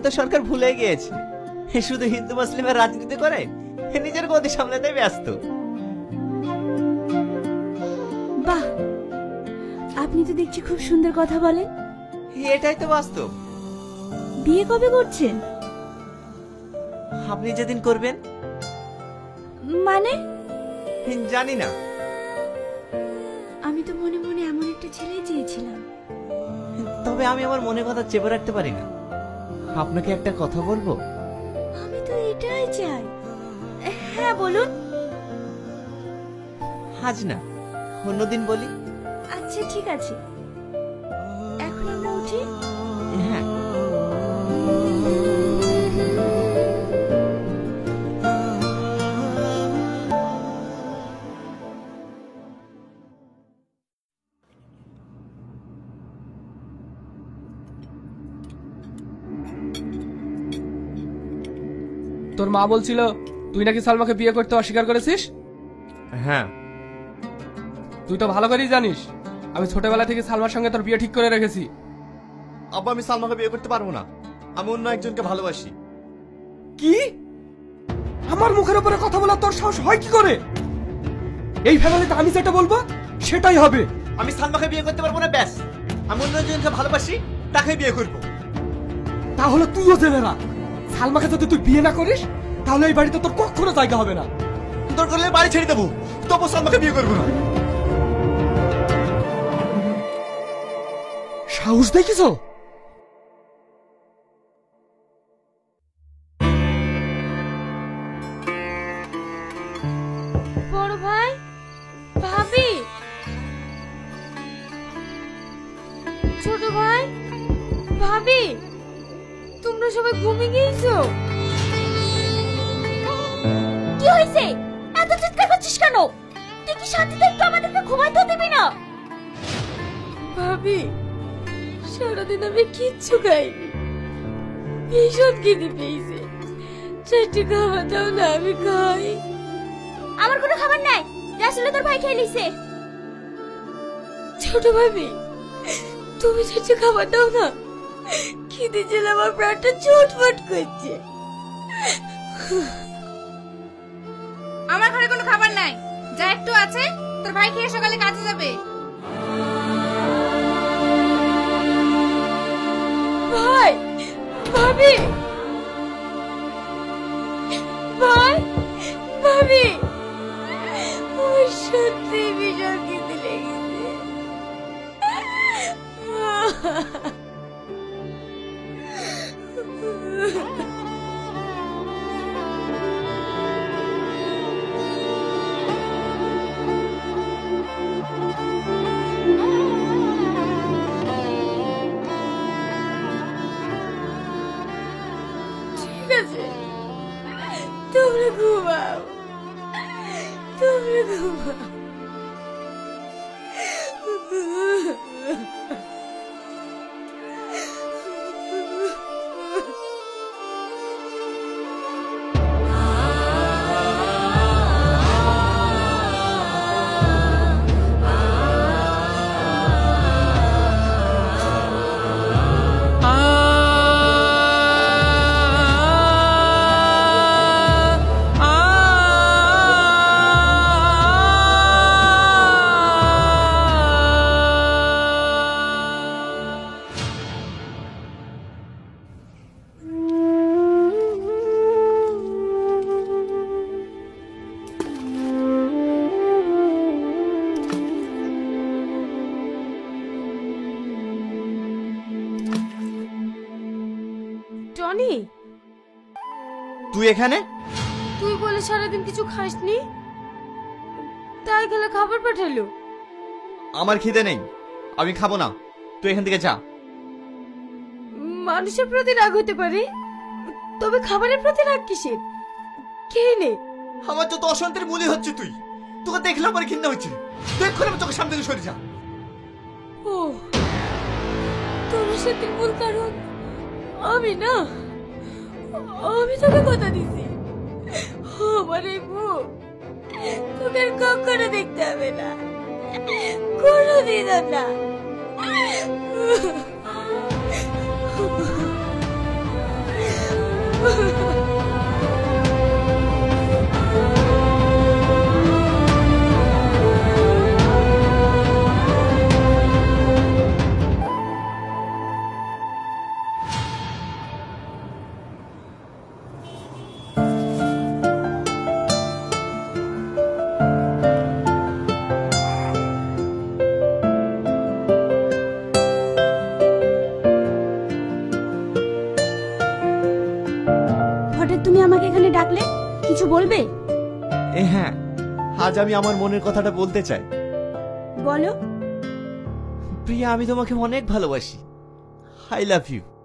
তো সরকার ভুলে গিয়েছে শুধু হিন্দু মুসলিমের রাজনীতি করে নিজের গদি সামলাতে ব্যস্ত। বাহ, আপনি তো দেখছি খুব সুন্দর কথা বলেন। এটাই তো বাস্তব। বিয়ে কবে করছেন? আপনি যেদিন করবেন। মানে? জানি না। আমি তো মনে মনে এমন একটা ছেলে চেয়েছিলাম। তবে আমি আমার মনে কথা চেপে রাখতে পারি না। আপনাকে একটা কথা বলবো? আমি তো এটাই চাই। হ্যাঁ বলুন। আজ না, অন্যদিন বলি। আচ্ছা ঠিক আছে, এখন আমরা উঠি। হ্যাঁ। তোর মা বলছিল তুই নাকি সালমাকে বিয়ে করতে অস্বীকার করেছিস। হ্যাঁ। তুই তো ভালো করেই জানিস আমি ছোটবেলা থেকে সালমার সঙ্গে তোর বিয়ে ঠিক করে রেখেছি। আব্বা, আমি সালমাকে বিয়ে করতে পারবো না। আমি অন্য একজনকে ভালোবাসি। কি? আমার মুখের উপরে কথা বলা তোর সাহস হয় কি করে? এই ফ্যামিলিতে আমি যেটা বলবো সেটাই হবে। আমি সালমাকে বিয়ে করতে পারবো না, ব্যাস। আমি অন্য একজনকে ভালোবাসি, তাকে বিয়ে করবো। তাহলে তুইও জেনে রাখ, সালমাকে যদি তুই বিয়ে না করিস তাহলে এই বাড়িতে তোর কখনো জায়গা হবে না। তোর করলে বাড়ি ছেড়ে দেবো, তবু সালমাকে বিয়ে করবো না। সাহস দেখিছো? বড় ভাই, ভাবি, ছোট ভাই, ভাবি, তোমরা সবাই ঘুমিয়ে গিয়েছো? কি হয়েছে? এত চিৎকার করছিস কেন? তুই কি শান্তিতে একটু আমাদেরকে ঘুমাইতে দিবি না? ভাবি, সারাদিন আমি কিচ্ছু খাইনি, ভীষণ খিদে পেয়েছে। চারটি খাবার দাও না, আমি খাই। আমার কোনো খাবার নাই, আসলে তোর ভাই খেয়ে নিছে। ছোট ভাবি, তুমি চারটি খাবার দাও না, খিদে ছিল, আমার প্রাণটা ছটফট করছে। আমার ঘরে কোনো খাবার নাই, যা একটু আছে তোর ভাই খেয়ে সকালে কাজে যাবে। ভাই, ভাবি, ভাই, ভাবি, আমার সত্যি ভীষণ খিদে লেগেছে। ঠিক আছে, তোমরা ঘুমাও, তোমরা ঘুমাও। টনি, তুই এখানে? তুই বলে সারাদিন কিছু খাসনি, তাই গেলে খাবার পাঠালো। আমার খিদে নেই, আমি খাবো না। তুই এখান থেকে যা। মানুষের প্রতি রাগ হতে পারে, তবে খাবারের প্রতি রাগ কিসের? খেয়ে নে। আমার যত অশান্তির মূলই হচ্ছে তুই। তোকে দেখলে আমার ঘৃণা হচ্ছে। তুই এক্ষুনি আমার চোখের সামনে থেকে সরে যা। ও, তোর সাথে মূল কারণ আমি না? আমি তোকে কথা দিছি, আমার এই মুখ তোকে আর কখনো দেখতে হবে না, কোনোদিন না। হঠাৎ তুমি আমাকে এখানে ডাকলে, কিছু বলবে? হ্যাঁ, আজ আমি আমার মনের কথাটা বলতে চাই। বলো। প্রিয়া, আমি তোমাকে অনেক ভালোবাসি। I love you.